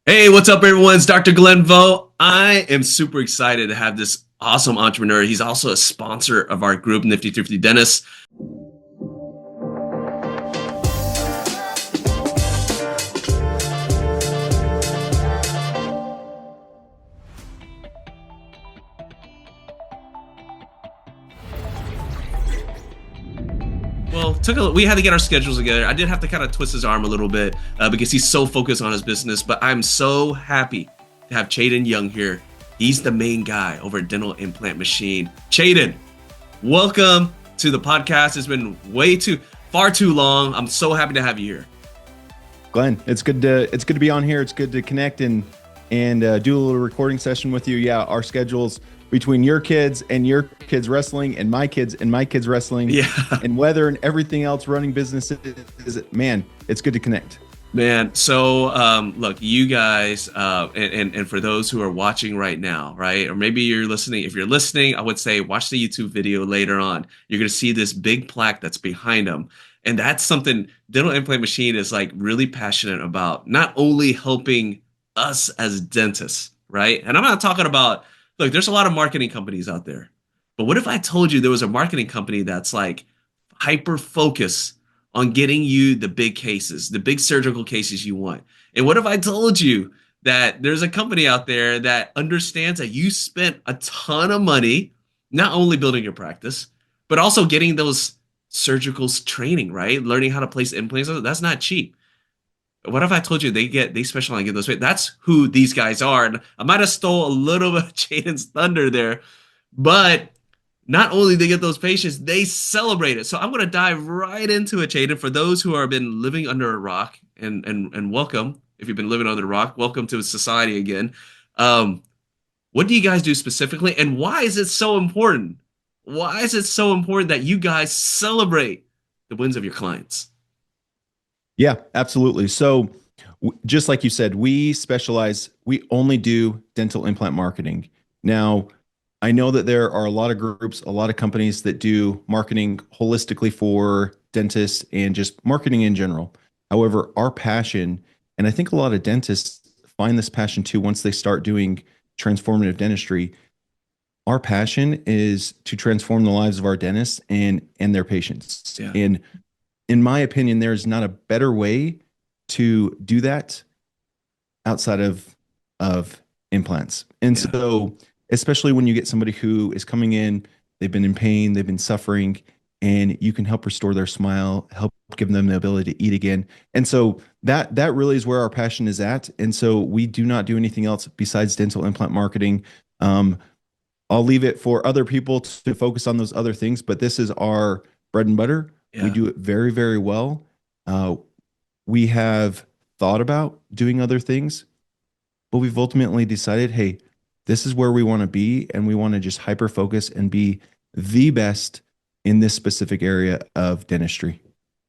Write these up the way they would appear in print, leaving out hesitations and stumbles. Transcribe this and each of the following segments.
Hey, what's up, everyone? It's Dr. Glenn Vo. I am super excited to have this awesome entrepreneur. He's also a sponsor of our group, Nifty Thrifty Dentists. Well, we had to get our schedules together. I did have to kind of twist his arm a little bit because he's so focused on his business. But I'm so happy to have Chayden Young here. He's the main guy over at Dental Implant Machine. Chayden, welcome to the podcast. It's been far too long. I'm so happy to have you here. Glenn, it's good to be on here. It's good to connect and do a little recording session with you. Yeah, our schedules between your kids and your kids wrestling and my kids wrestling, and weather and everything else running businesses, man, it's good to connect. Man, so look, you guys, and for those who are watching right now, right, or maybe you're listening. If you're listening, I would say watch the YouTube video later on. You're going to see this big plaque that's behind them. And that's something Dental Implant Machine is like really passionate about, not only helping us as dentists, right? And I'm not talking about, look, there's a lot of marketing companies out there. But what if I told you there was a marketing company that's like hyper focused on getting you the big cases, the big surgical cases you want? And what if I told you that there's a company out there that understands that you spent a ton of money, not only building your practice, but also getting those surgical training, right? Learning how to place implants. That's not cheap. What if I told you they specialize in getting those? That's who these guys are. And I might have stole a little bit of Chayden's thunder there, but not only they get those patients, they celebrate it. So I'm going to dive right into it, Chayden. For those who have been living under a rock, and welcome, if you've been living under a rock, welcome to society again. What do you guys do specifically, and why is it so important? Why is it so important that you guys celebrate the wins of your clients? Yeah, absolutely. So just like you said, we only do dental implant marketing. Now, I know that there are a lot of groups, a lot of companies that do marketing holistically for dentists and just marketing in general. However, our passion, and I think a lot of dentists find this passion too once they start doing transformative dentistry. Our passion is to transform the lives of our dentists and their patients. Yeah. And in my opinion, there's not a better way to do that outside of implants. And so, especially when you get somebody who is coming in, they've been in pain, they've been suffering, and you can help restore their smile, help give them the ability to eat again. And so that really is where our passion is at. And so we do not do anything else besides dental implant marketing. I'll leave it for other people to focus on those other things, but this is our bread and butter. Yeah. We do it very, very well. We have thought about doing other things, but we've ultimately decided, hey, this is where we want to be, and we want to just hyper focus and be the best in this specific area of dentistry.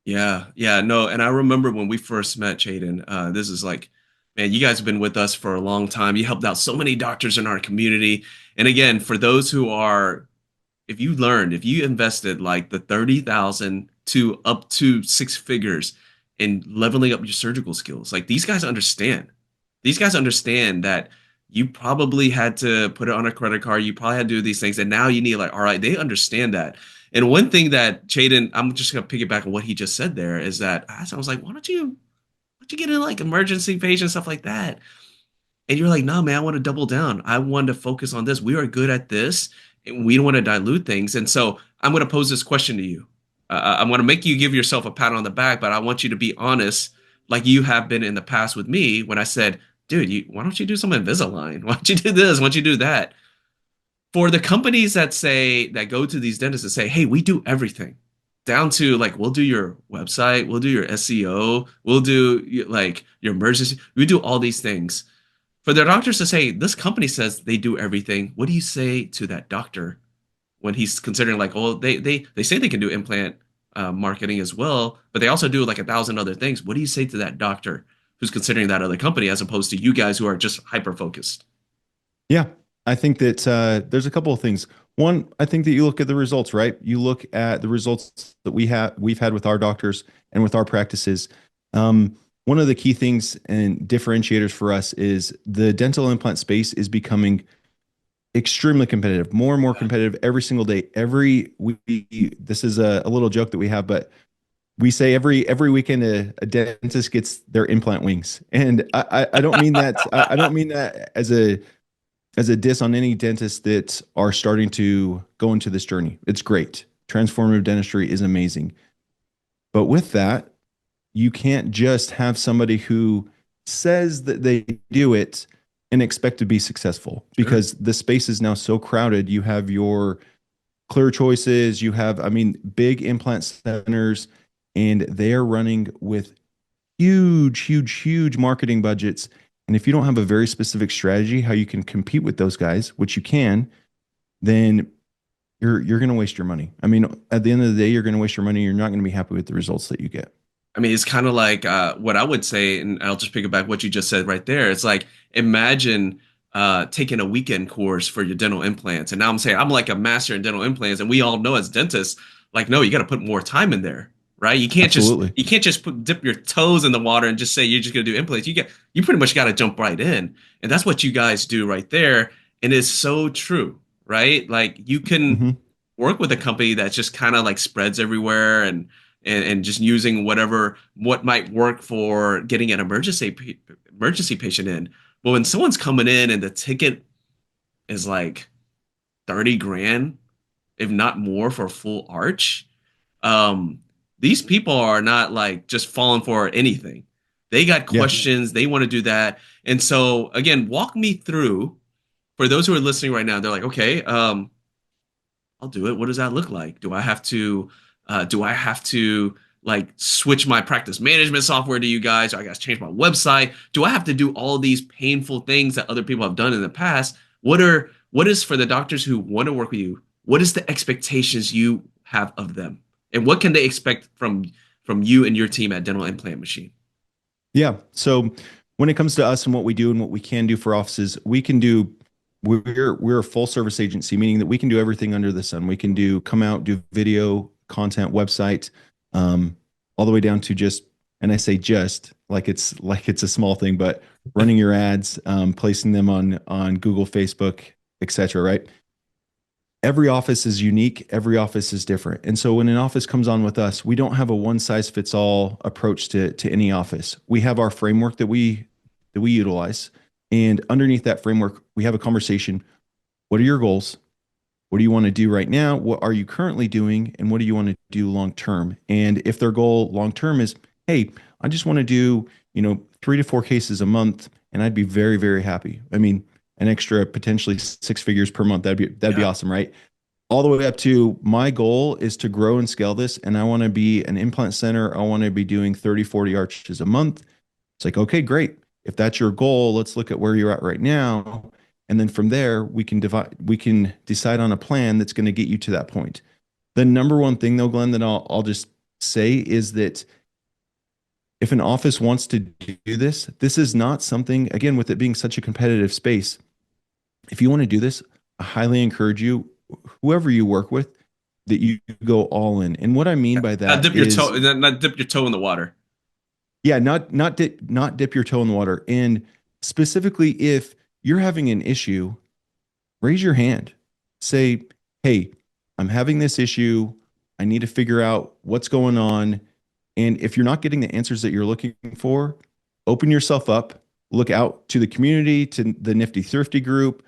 Yeah, no, and I remember when we first met, Chayden. This is like, man, you guys have been with us for a long time. You helped out so many doctors in our community. And again, for those who are, if you invested like the 30,000 to up to six figures in leveling up your surgical skills, like these guys understand. These guys understand that you probably had to put it on a credit card. You probably had to do these things. And now you need all right, they understand that. And one thing that Chayden, I'm just going to piggyback on what he just said there is that I was like, why don't you get in like emergency patient stuff like that? And you're like, no, man, I want to double down. I want to focus on this. We are good at this, and we don't want to dilute things. And so I'm going to pose this question to you. I'm going to make you give yourself a pat on the back, but I want you to be honest, like you have been in the past with me when I said, dude, why don't you do some Invisalign? Why don't you do this? Why don't you do that? For the companies that go to these dentists and say, hey, we do everything down to like, we'll do your website, we'll do your SEO, we'll do like your emergency, we do all these things. For their doctors to say, this company says they do everything, what do you say to that doctor when he's considering like, oh, they say they can do implant marketing as well, but they also do like 1,000 other things. What do you say to that doctor who's considering that other company as opposed to you guys who are just hyper focused? Yeah, I think that there's a couple of things. One, I think that you look at the results, right? You look at the results that we've had with our doctors and with our practices. one of the key things and differentiators for us is the dental implant space is becoming extremely competitive, more and more competitive every single day. This is a little joke that we have, but we say every weekend a dentist gets their implant wings, and I don't mean that I don't mean that as a diss on any dentists that are starting to go into this journey. It's great. Transformative dentistry is amazing, but with that, you can't just have somebody who says that they do it and expect to be successful Sure. because the space is now so crowded. You have your clear choices, you have, I mean, big implant centers, and they are running with huge marketing budgets. And if you don't have a very specific strategy how you can compete with those guys, which you can, then you're going to waste your money. I mean, at the end of the day, you're going to waste your money. You're not going to be happy with the results that you get. I mean, it's kind of like what I would say, and I'll just pick it back what you just said right there. It's like imagine taking a weekend course for your dental implants, and now I'm saying I'm like a master in dental implants, and we all know as dentists, like, no, you got to put more time in there, right? Absolutely. You can't just dip your toes in the water and just say you're just gonna do implants. You pretty much got to jump right in, and that's what you guys do right there, and it's so true, right? Like you can Hmm. work with a company that just kind of like spreads everywhere and just using what might work for getting an emergency patient in. But when someone's coming in and the ticket is like 30 grand, if not more for a full arch, um, these people are not like just falling for anything. They got Yeah. questions, they want to do that. And so again, walk me through for those who are listening right now, they're like, okay, I'll do it. What does that look like? Do I have to like switch my practice management software to you guys? Do I got to change my website? Do I have to do all these painful things that other people have done in the past? What is for the doctors who want to work with you? What is the expectations you have of them? And what can they expect from you and your team at Dental Implant Machine? Yeah. So when it comes to us and what we do and what we can do for offices, we're a full service agency, meaning that we can do everything under the sun. We can come out, do video, content, website, um, all the way down to just, and I say just like it's a small thing, but running your ads, placing them on Google, Facebook, etc. Right? Every office is unique, every office is different. And so when an office comes on with us, we don't have a one size fits all approach to any office. We have our framework that we utilize. And underneath that framework, we have a conversation. What are your goals? What do you want to do right now? What are you currently doing? And what do you want to do long term? And if their goal long term is, hey, I just want to do, 3 to 4 cases a month, and I'd be very happy. I mean, an extra potentially 6 figures per month. That'd be Yeah. awesome, right? All the way up to my goal is to grow and scale this, and I want to be an implant center. I want to be doing 30, 40 arches a month. It's like, okay, great. If that's your goal, let's look at where you're at right now. And then from there, we can decide on a plan that's going to get you to that point. The number one thing though, Glenn, that I'll just say is that if an office wants to do this, this is not something, again, with it being such a competitive space. If you want to do this, I highly encourage you, whoever you work with, that you go all in. And what I mean by Not that dip your is, toe, not dip your toe in the water. yeah, not dip your toe in the water. And specifically, if you're having an issue, raise your hand. Say, hey, I'm having this issue. I need to figure out what's going on. And if you're not getting the answers that you're looking for, open yourself up, look out to the community, to the Nifty Thrifty group.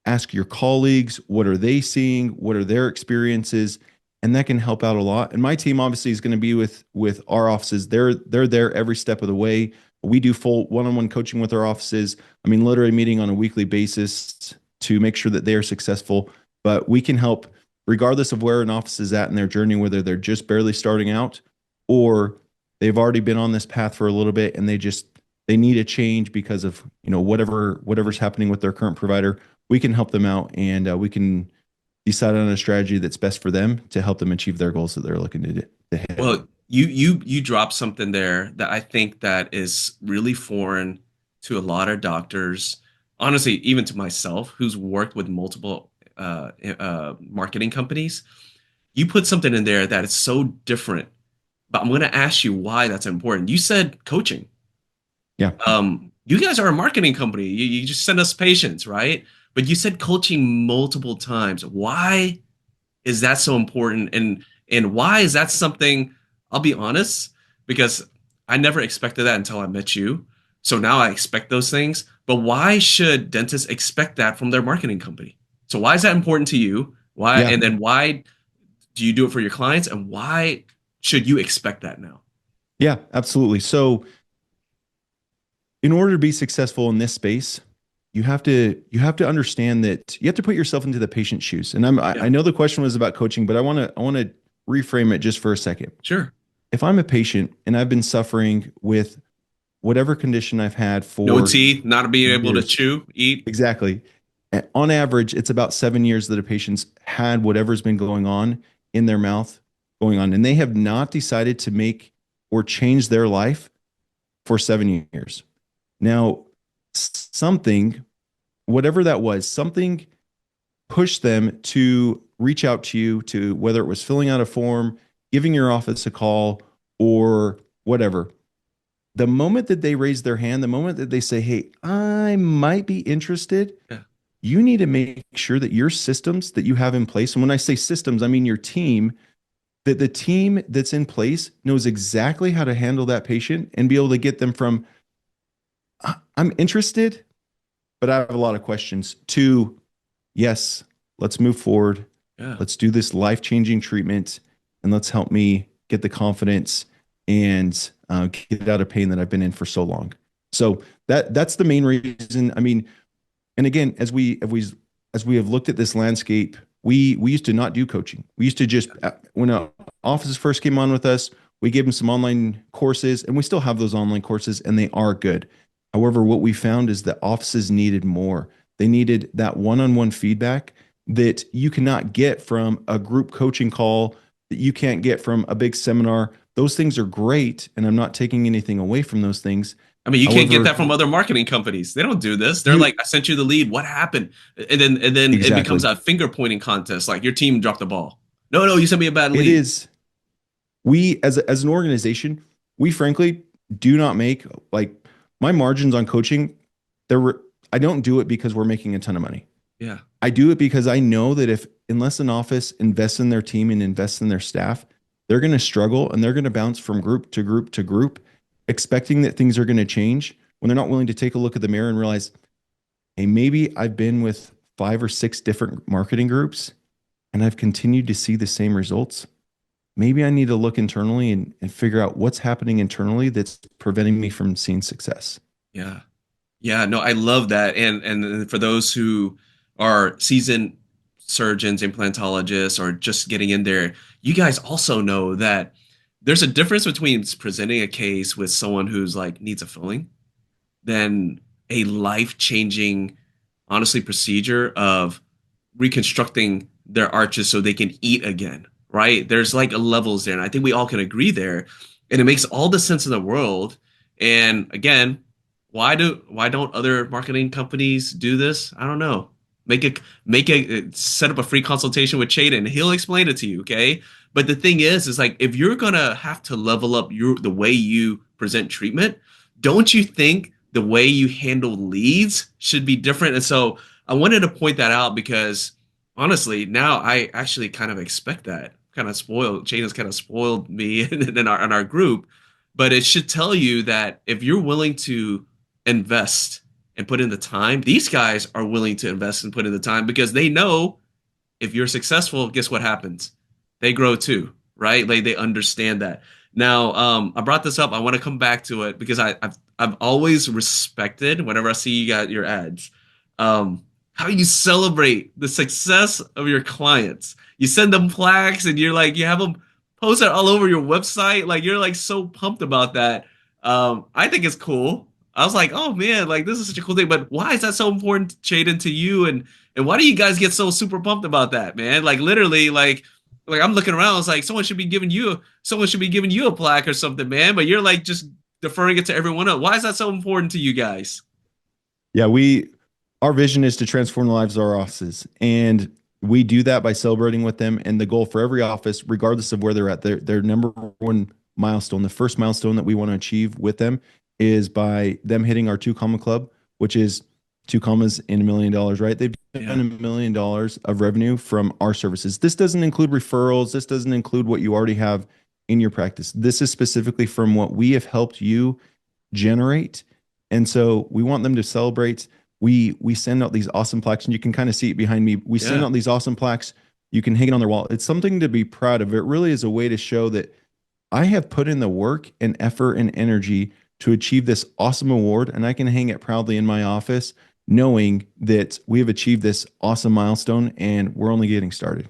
Ask your colleagues, what are they seeing? What are their experiences? And that can help out a lot. And my team obviously is going to be with our offices. They're there every step of the way. We do full one-on-one coaching with our offices. I mean, literally meeting on a weekly basis to make sure that they are successful. But we can help regardless of where an office is at in their journey, whether they're just barely starting out or they've already been on this path for a little bit and they need a change because of whatever's happening with their current provider. We can help them out, and we can decide on a strategy that's best for them to help them achieve their goals that they're looking to hit. Well, you dropped something there that I think that is really foreign to a lot of doctors. Honestly, even to myself, who's worked with multiple marketing companies. You put something in there that is so different but I'm going to ask you why that's important. You said coaching. Yeah. You guys are a marketing company. You just send us patients, right? But you said coaching multiple times. Why is that so important? And why is that something, I'll be honest, because I never expected that until I met you. So now I expect those things. But why should dentists expect that from their marketing company? So why is that important to you? Why, Yeah. and then why do you do it for your clients? And why should you expect that now? Yeah, absolutely. So in order to be successful in this space, you have to understand that you have to put yourself into the patient's shoes. And Yeah, I know the question was about coaching, but I want to reframe it just for a second. sure. If I'm a patient and I've been suffering with whatever condition I've had No for teeth, not being able to years, chew, eat. exactly. On average, it's about 7 years that a patient's had whatever's been going on in their mouth going on, and they have not decided to make or change their life for 7 years. Now, something, whatever that was, something pushed them to reach out to you, to whether it was filling out a form, giving your office a call, or whatever. The moment that they raise their hand, the moment that they say, "Hey, I might be interested," Yeah. you need to make sure that your systems that you have in place, and when I say systems, I mean your team, that the team that's in place knows exactly how to handle that patient and be able to get them from I'm interested, but I have a lot of questions to yes, let's move forward. Yeah. Let's do this life-changing treatment and let's help me get the confidence and get out of pain that I've been in for so long. So that's the main reason. I mean, and again, as we have looked at this landscape, we used to not do coaching. We used to just when offices first came on with us, we gave them some online courses, and we still have those online courses, and they are good. However, what we found is that offices needed more. They needed that one-on-one feedback that you cannot get from a group coaching call, that you can't get from a big seminar. Those things are great, and I'm not taking anything away from those things. I mean, you can't get However, that from other marketing companies. They don't do this. They're you like, I sent you the lead. What happened? And then it becomes exactly. a finger pointing contest. Like your team dropped the ball. No, no, you sent me a bad It lead. is we as an organization, we frankly do not make like my margins on coaching. There were I don't do it because we're making a ton of money. Yeah. I do it because I know that if unless an office invests in their team and invests in their staff, they're going to struggle and they're going to bounce from group to group to group, expecting that things are going to change when they're not willing to take a look at the mirror and realize, hey, maybe I've been with 5 or 6 different marketing groups and I've continued to see the same results. Maybe I need to look internally and figure out what's happening internally that's preventing me from seeing success. Yeah. Yeah, no, I love that. And for those who are seasoned surgeons, implantologists, or just getting in there, you guys also know that there's a difference between presenting a case with someone who's like needs a filling than a life-changing, honestly, procedure of reconstructing their arches so they can eat again, right? There's like levels there, and I think we all can agree there. And it makes all the sense in the world. And again, why don't other marketing companies do this? I don't know. Make a set up a free consultation with Chayden. He'll explain it to you, okay? But the thing is like if you're gonna have to level up the way you present treatment, don't you think the way you handle leads should be different? And so I wanted to point that out because honestly, now I actually kind of expect that. Kind of spoiled. Chayden's kind of spoiled me in our group, but it should tell you that if you're willing to invest and put in the time, these guys are willing to invest and put in the time because they know if you're successful, guess what happens? They grow too, right? Like they understand that. Now, I brought this up. I want to come back to it because I've always respected whenever I see you got your ads, how you celebrate the success of your clients. You send them plaques and you're like you have them post it all over your website. Like you're like so pumped about that. I think it's cool. I was like, oh man, like this is such a cool thing. But why is that so important, Chayden, to you? And why do you guys get so super pumped about that, man? Like literally, like I'm looking around, it's like someone should be giving you a plaque or something, man. But you're like just deferring it to everyone else. Why is that so important to you guys? Yeah, our vision is to transform the lives of our offices. And we do that by celebrating with them. And the goal for every office, regardless of where they're at, their number one milestone. The first milestone that we want to achieve with them is by them hitting our 2 comma club, which is 2 commas in $1 million, right? They've done Yeah. $1 million of revenue from our services. This doesn't include referrals. This doesn't include what you already have in your practice. This is specifically from what we have helped you generate. And so we want them to celebrate. We send out these awesome plaques, and you can kind of see it behind me. We send Yeah. out these awesome plaques. You can hang it on their wall. It's something to be proud of. It really is a way to show that I have put in the work and effort and energy to achieve this awesome award, and I can hang it proudly in my office, knowing that we have achieved this awesome milestone and we're only getting started.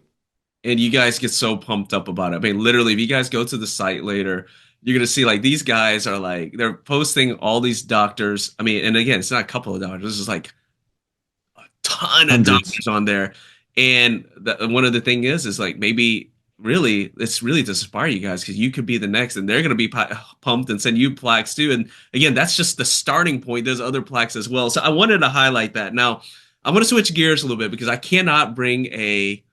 And you guys get so pumped up about it. I mean, literally, if you guys go to the site later, you're gonna see like these guys are like they're posting all these doctors. I mean, and again, it's not a couple of doctors. This is like a ton of Hundreds. doctors on there. And one of the thing is like maybe really it's really to inspire you guys because you could be the next, and they're gonna be pumped and send you plaques too. And again, that's just the starting point. There's other plaques as well. So I wanted to highlight that. Now I'm gonna switch gears a little bit because I cannot bring a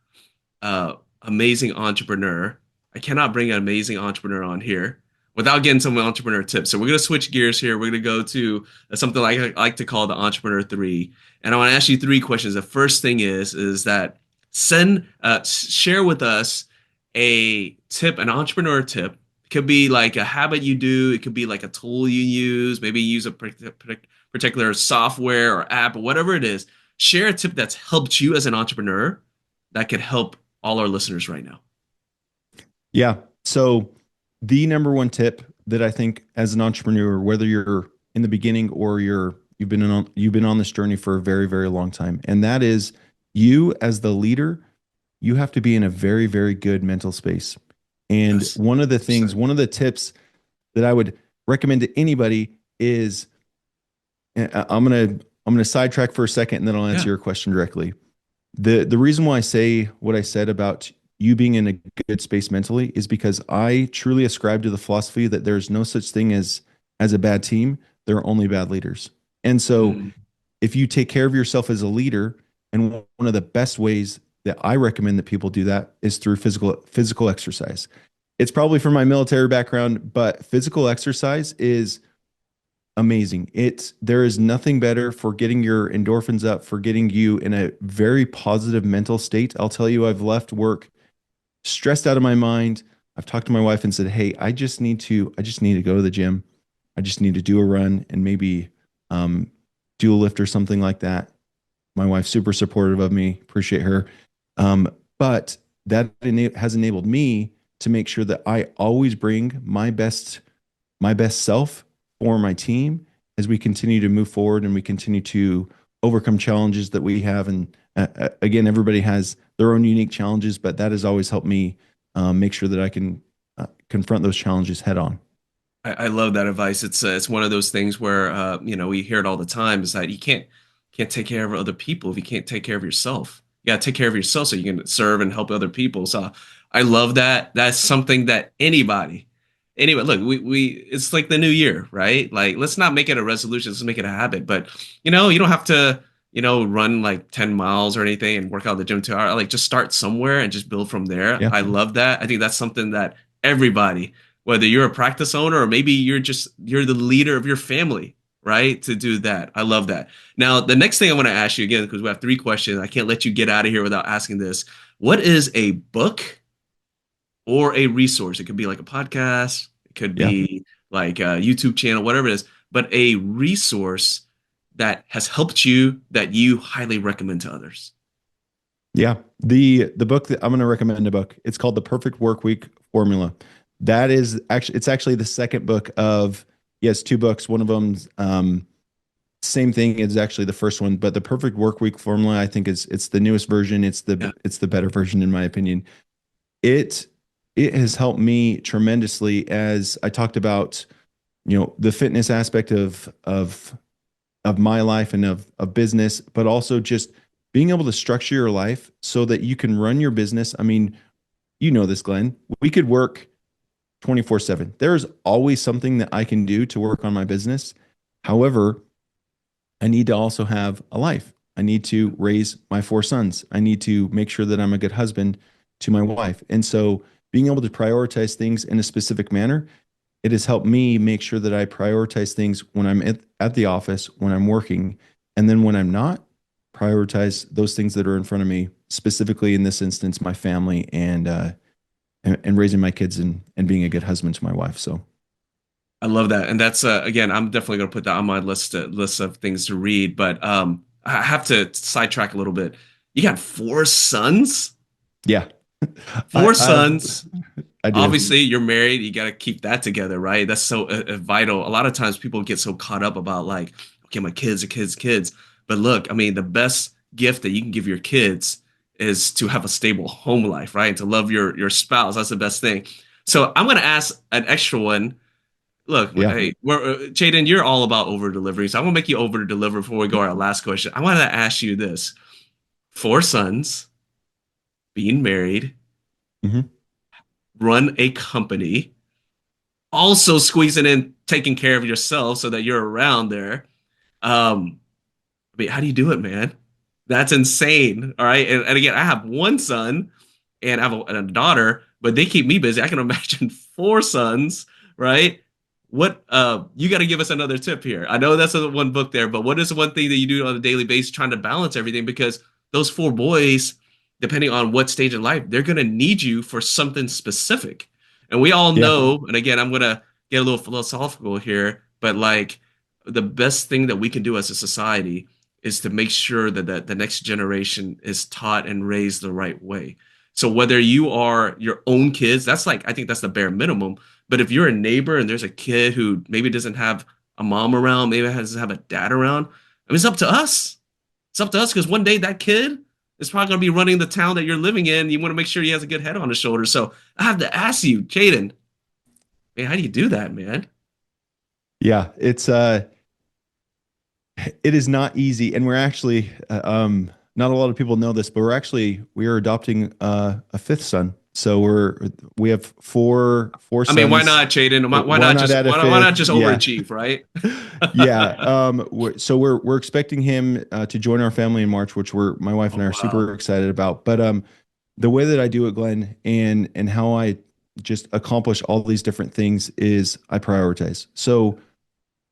amazing entrepreneur. I cannot bring an amazing entrepreneur on here without getting some entrepreneur tips. So we're going to switch gears here. We're going to go to something like I like to call the entrepreneur three. And I want to ask you three questions. The first thing is that share with us a tip, an entrepreneur tip. It could be like a habit you do. It could be like a tool you use. Maybe you use a particular software or app or whatever it is. Share a tip that's helped you as an entrepreneur that could help all our listeners right now. Yeah. So the number one tip that I think as an entrepreneur, whether you're in the beginning or you've been on this journey for a very, very long time, and that is you as the leader, you have to be in a very, very good mental space. And Yes. one of the things, one of the tips that I would recommend to anybody is I'm gonna sidetrack for a second and then I'll Yeah. answer your question directly. The reason why I say what I said about you being in a good space mentally is because I truly ascribe to the philosophy that there's no such thing as a bad team. There are only bad leaders. And so Mm, if you take care of yourself as a leader, and one of the best ways that I recommend that people do that is through physical exercise. It's probably from my military background, but physical exercise is amazing. There is nothing better for getting your endorphins up, for getting you in a very positive mental state. I'll tell you, I've left work stressed out of my mind. I've talked to my wife and said, "Hey, I just need to go to the gym. I just need to do a run and maybe um, do a lift or something like that." My wife's super supportive of me. Appreciate her. But that has enabled me to make sure that I always bring my best self for my team as we continue to move forward and we continue to overcome challenges that we have. And again, everybody has their own unique challenges, but that has always helped me make sure that I can confront those challenges head on. I love that advice. It's one of those things where we hear it all the time is that you can't take care of other people if you can't take care of yourself. You got to take care of yourself so you can serve and help other people. So I love that. That's something that anyway, look, we it's like the new year, right? Like let's not make it a resolution, let's make it a habit. But you don't have to, run like 10 miles or anything and work out at the gym 2 hours. Like just start somewhere and just build from there. Yeah. I love that. I think that's something that everybody, whether you're a practice owner or maybe you're the leader of your family, right? To do that. I love that. Now, the next thing I want to ask you again, because we have three questions, I can't let you get out of here without asking this. What is a book or a resource? It could be like a podcast, it could Yeah. be like a YouTube channel, whatever it is, but a resource that has helped you that you highly recommend to others. Yeah. The book that I'm going to recommend, a book. It's called The Perfect Work Week Formula. That is actually it's actually the second book of yes, two books. One of them's same thing is actually the first one, but The Perfect Work Week Formula, I think it's the newest version. Yeah. It's the better version in my opinion. It it has helped me tremendously as I talked about, the fitness aspect of my life and of business, but also just being able to structure your life so that you can run your business. I mean, you know this, Glenn. We could work 24/7. There's always something that I can do to work on my business. However, I need to also have a life. I need to raise my 4 sons. I need to make sure that I'm a good husband to my wife. And so being able to prioritize things in a specific manner it has helped me make sure that I prioritize things when I'm at the office, when I'm working, and then when I'm not, prioritize those things that are in front of me, specifically in this instance, my family and raising my kids and being a good husband to my wife. So I love that. And that's again, I'm definitely going to put that on my list of things to read, but I have to sidetrack a little bit. You got four sons? yeah, Four I sons. I do. Obviously, you're married. You got to keep that together, right? That's so vital. A lot of times people get so caught up about like, okay, my kids, the kids. But look, I mean, the best gift that you can give your kids is to have a stable home life, right? And to love your spouse. That's the best thing. So I'm going to ask an extra one. Look, Yeah. hey, Chayden, you're all about over delivering. So I'm gonna make you over deliver before we go to our last question. I wanted to ask you this: four sons, being married, Hmm. run a company, also squeezing in taking care of yourself so that you're around there. I mean, how do you do it, man? That's insane. All right. And again, I have one son and I have a daughter, but they keep me busy. I can imagine four sons, right? What you got to give us another tip here. I know that's the one book there, but what is the one thing that you do on a daily basis trying to balance everything? Because those four boys, depending on what stage in life, they're gonna need you for something specific. And we all Yeah. know, and again, I'm gonna get a little philosophical here, but like the best thing that we can do as a society is to make sure that the next generation is taught and raised the right way. So whether you are your own kids, that's like I think that's the bare minimum. But if you're a neighbor and there's a kid who maybe doesn't have a mom around, maybe doesn't have a dad around, I mean, it's up to us. It's up to us because one day that kid is probably going to be running the town that you're living in. You want to make sure he has a good head on his shoulders. So I have to ask you, Chayden, man, how do you do that, man? Yeah. It is not easy, and we're actually not a lot of people know this, but we are adopting a fifth son. So we have four I mean, why sons. not, Chayden? Why Why not not just add a why not fifth? just Yeah, overachieve, right? yeah. So we're expecting him to join our family in March, which my wife Oh and I are wow. super excited about. But the way that I do it, Glenn, and how I just accomplish all these different things is I prioritize. So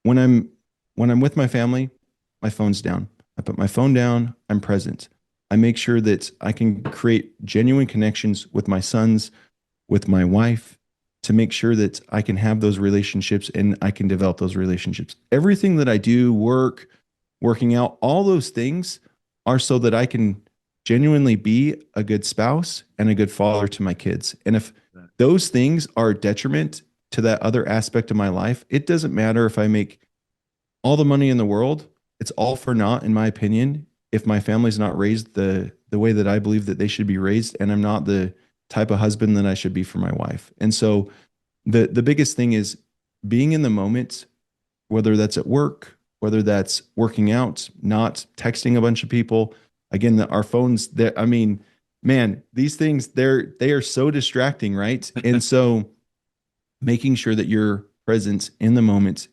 when I'm when I'm with my family, my phone's down. I put my phone down, I'm present. I make sure that I can create genuine connections with my sons, with my wife, to make sure that I can have those relationships and I can develop those relationships. Everything that I do, working out, all those things are so that I can genuinely be a good spouse and a good father to my kids. And if those things are a detriment to that other aspect of my life, it doesn't matter if I make all the money in the world. It's all for naught, in my opinion, if my family's not raised the way that I believe that they should be raised, and I'm not the type of husband that I should be for my wife. And so the biggest thing is being in the moment, whether that's at work, whether that's working out, not texting a bunch of people. Again, our phones, I mean, man, these things they are so distracting, right? And so making sure that you're present in the moment.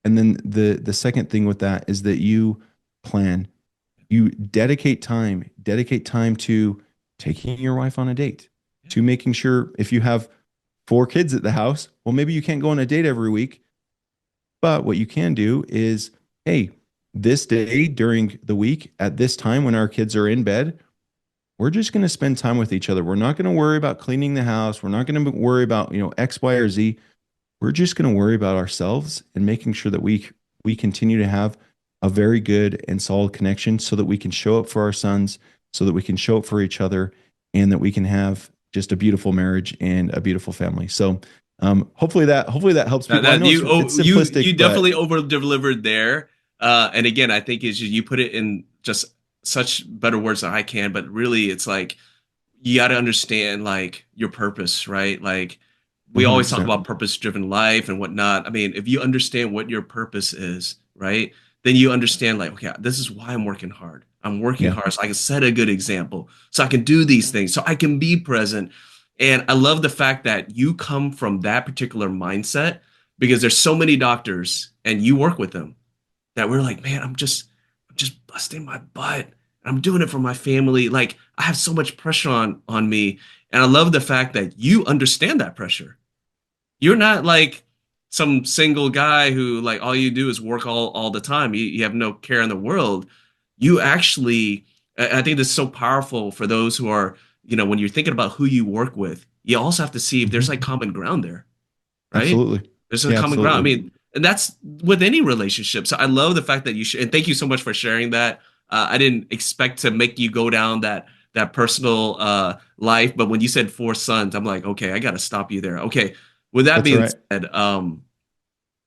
And then the second thing with that is that you plan. You dedicate time to taking your wife on a date, to making sure if you have four kids at the house, well, maybe you can't go on a date every week, but what you can do is, hey, this day during the week at this time when our kids are in bed, we're just going to spend time with each other. We're not going to worry about cleaning the house. We're not going to worry about, X, Y, or Z. We're just going to worry about ourselves and making sure that we continue to have a very good and solid connection so that we can show up for our sons, so that we can show up for each other, and that we can have just a beautiful marriage and a beautiful family. So hopefully that helps That, people. I that know you oh, it's you simplistic, definitely but over delivered there. And again, I think is you put it in just such better words than I can, but really it's like you got to understand like your purpose, right? Like we always talk 100%. about purpose-driven life and whatnot. I mean, if you understand what your purpose is, right, then you understand like, okay, this is why I'm working hard. I'm working Yeah. hard so I can set a good example, so I can do these things, so I can be present. And I love the fact that you come from that particular mindset because there's so many doctors and you work with them that we're like, man, I'm just busting my butt. I'm doing it for my family. Like I have so much pressure on me. And I love the fact that you understand that pressure. You're not like some single guy who like all you do is work all the time. You have no care in the world. You actually, I think this is so powerful for those who are, when you're thinking about who you work with, you also have to see if there's like Mhm. common ground there, right? Absolutely. There's a Yeah, common ground. I absolutely. mean, and that's with any relationship. So I love the fact that and thank you so much for sharing that. I didn't expect to make you go down that personal life, but when you said four sons, I'm like, okay, I got to stop you there. Okay, with that That's being right. said,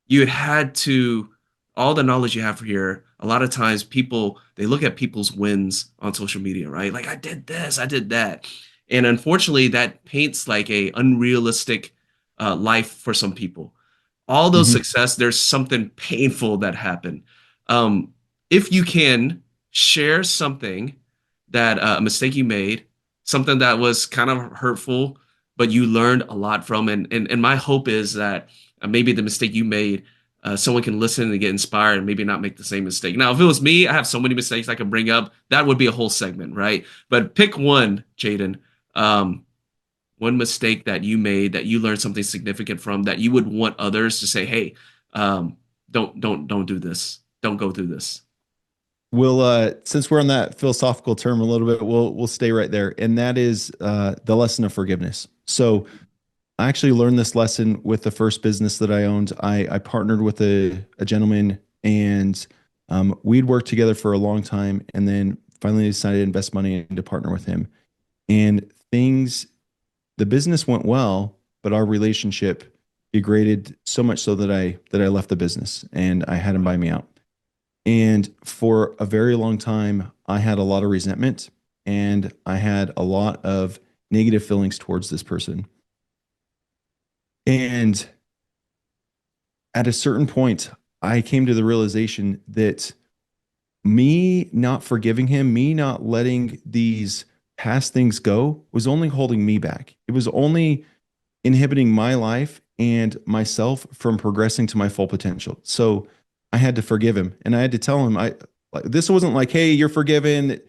you had to all the knowledge you have here. A lot of times, people they look at people's wins on social media, right? Like I did this, I did that, and unfortunately, that paints like a unrealistic life for some people. All those Hmm. success, there's something painful that happened. Um, if you can share something that a mistake you made, something that was kind of hurtful, but you learned a lot from, and my hope is that maybe the mistake you made, someone can listen and get inspired and maybe not make the same mistake. Now, if it was me, I have so many mistakes I could bring up. That would be a whole segment, right? But pick one, Jaden. Um, one mistake that you made that you learned something significant from that you would want others to say, hey, um, don't do this. Don't go through this. We'll since we're on that philosophical term a little bit, we'll stay right there. And that is the lesson of forgiveness. So I actually learned this lesson with the first business that I owned. I partnered with a gentleman, and we'd worked together for a long time, and then finally decided to invest money and to partner with him. And the business went well, but our relationship degraded so much so that I left the business and I had him buy me out. And for a very long time, I had a lot of resentment and I had a lot of negative feelings towards this person. And at a certain point, I came to the realization that me not forgiving him, me not letting these past things go was only holding me back. It was only inhibiting my life and myself from progressing to my full potential. So I had to forgive him and I had to tell him like this wasn't like, hey, you're forgiven.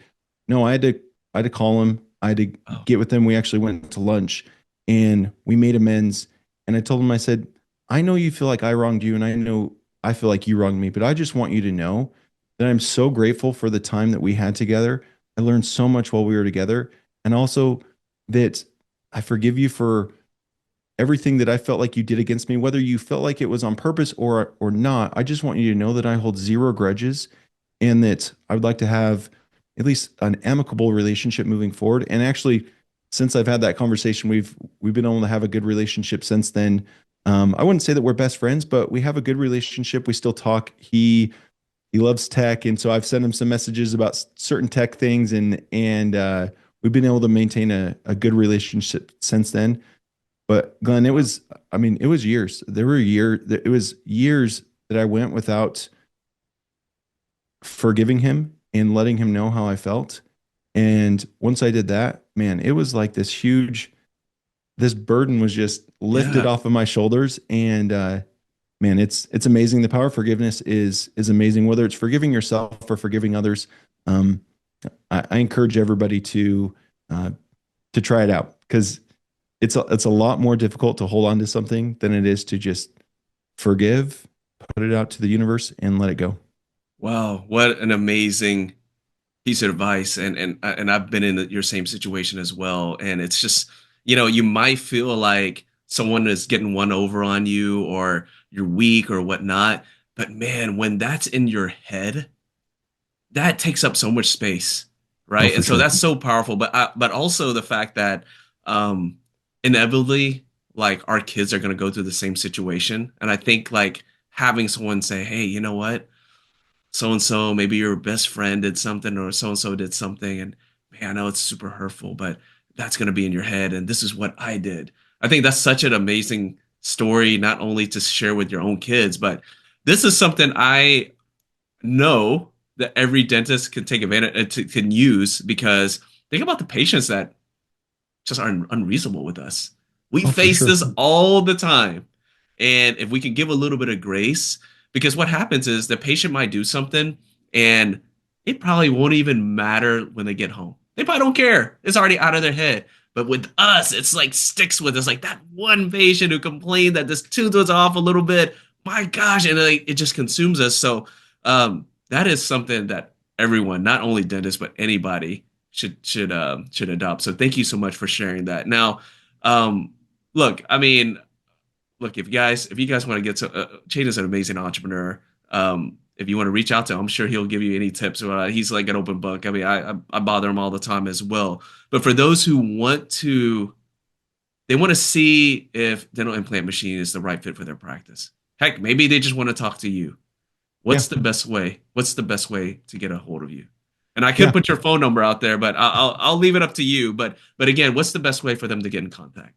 No, I had to call him. I had to Oh, get with him. We actually went to lunch and we made amends. And I told him, I said, I know you feel like I wronged you and I know I feel like you wronged me, but I just want you to know that I'm so grateful for the time that we had together. I learned so much while we were together. And also that I forgive you for everything that I felt like you did against me, whether you felt like it was on purpose or not. I just want you to know that I hold zero grudges and that I would like to have at least an amicable relationship moving forward. And actually, since I've had that conversation, we've been able to have a good relationship since then. I wouldn't say that we're best friends, but we have a good relationship. We still talk. He loves tech, and so I've sent him some messages about certain tech things, and we've been able to maintain a good relationship since then. But Glenn, I mean, it was years. It was years that I went without forgiving him and letting him know how I felt. And once I did that, man, it was like this burden was just lifted yeah. off of my shoulders. And man, it's amazing. The power of forgiveness is amazing. Whether it's forgiving yourself or forgiving others, um, I encourage everybody uh, to try it out because it's a lot more difficult to hold on to something than it is to just forgive, put it out to the universe, and let it go. Wow, what an amazing piece of advice. And I've been in your same situation as well. And it's just, you might feel like someone is getting one over on you or you're weak or whatnot. But man, when that's in your head, that takes up so much space, Oh, right? for And so sure. that's so powerful. But also the fact that um, inevitably, like our kids are going to go through the same situation, and I think like having someone say, "Hey, you know what? So and so, maybe your best friend did something, or so and so did something," and man, I know it's super hurtful, but that's going to be in your head, and this is what I did. I think that's such an amazing story, not only to share with your own kids, but this is something I know that every dentist can take advantage can use because think about the patients that just are unreasonable with us. We Oh, for face sure. this all the time. And if we can give a little bit of grace, because what happens is the patient might do something and it probably won't even matter when they get home. They probably don't care. It's already out of their head. But with us, it's like sticks with us. Like that one patient who complained that this tooth was off a little bit. My gosh, and like, it just consumes us. So that is something that everyone, not only dentists but anybody, should adopt. So thank you so much for sharing that. Now, um, look, I mean, look, if you guys want to get to Chayden's an amazing entrepreneur. If you want to reach out to him, I'm sure he'll give you any tips. He's like an open book. I mean, I bother him all the time as well. But for those who they want to see if dental implant machine is the right fit for their practice. Heck, maybe they just want to talk to you. Yeah. What's the best way? What's the best way to get a hold of you? And I could Yeah. put your phone number out there, but I'll leave it up to you. But again, what's the best way for them to get in contact?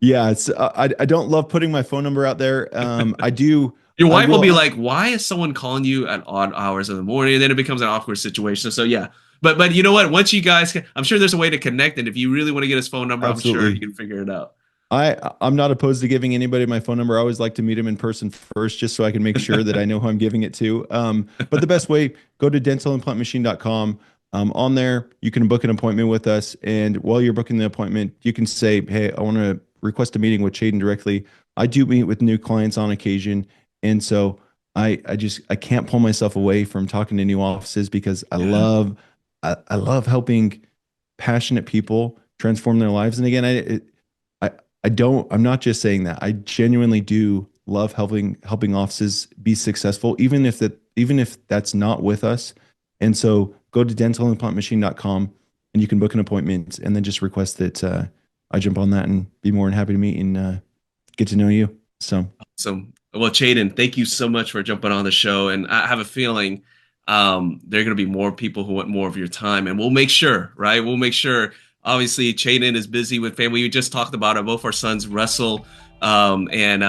Yeah, it's I don't love putting my phone number out there. I do. Your I wife will will. be like, "Why is someone calling you at odd hours in the morning?" And then it becomes an awkward situation. So yeah, but you know what? Once you guys, I'm sure there's a way to connect, and if you really want to get his phone number, I'm sure you Absolutely. can figure it out. I'm not opposed to giving anybody my phone number. I always like to meet them in person first, just so I can make sure that I know who I'm giving it to. But the best way, go to dentalimplantmachine.com. On there, you can book an appointment with us. And while you're booking the appointment, you can say, "Hey, I want to request a meeting with Chayden directly." I do meet with new clients on occasion. And so I can't pull myself away from talking to new offices because Yeah, I love helping passionate people transform their lives. And again, I'm not just saying that. I genuinely do love helping offices be successful, even if that's not with us. And so go to dentalimplantmachine.com and you can book an appointment and then just request that I jump on that and be more than happy to meet and get to know you. So so, well, Chayden, thank you so much for jumping on the show. And I have a feeling there are going to be more people who want more of your time. And we'll make sure, right? We'll make sure. Obviously, Chayden is busy with family. We just talked about it. Both our sons wrestle. And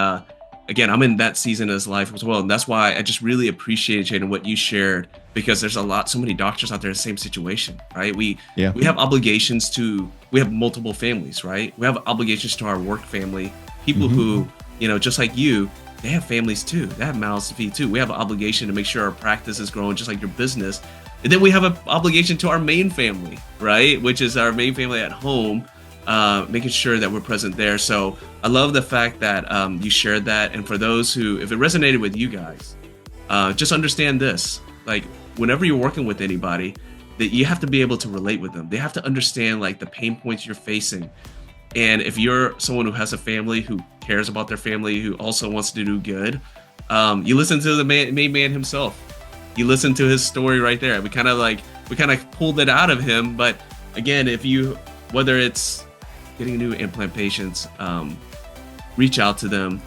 again, I'm in that season of his life as well. And that's why I just really appreciate, Chayden, what you shared, because there's so many doctors out there in the same situation, right? yeah. We have obligations we have multiple families, right? We have obligations to our work family, people Mhm. who, just like you, they have families too. They have mouths to feed too. We have an obligation to make sure our practice is growing just like your business. And then we have an obligation to our main family, right? Which is our main family at home, making sure that we're present there. So I love the fact that you shared that. And for those who, if it resonated with you guys, just understand this. Like, whenever you're working with anybody, that you have to be able to relate with them. They have to understand like the pain points you're facing. And if you're someone who has a family, who cares about their family, who also wants to do good, you listen to the main man himself. You listen to his story right there. We kind of pulled it out of him. But again, whether it's getting new implant patients, reach out to them.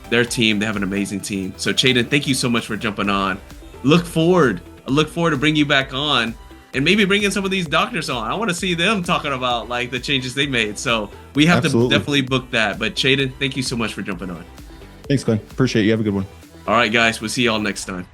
Their team, they have an amazing team. So Chayden, thank you so much for jumping on. I look forward to bring you back on and maybe bring in some of these doctors on. I want to see them talking about like the changes they made. So we have to Absolutely. definitely book that. But Chayden, thank you so much for jumping on. Thanks, Glenn. Appreciate you. Have a good one. All right, guys, we'll see y'all next time.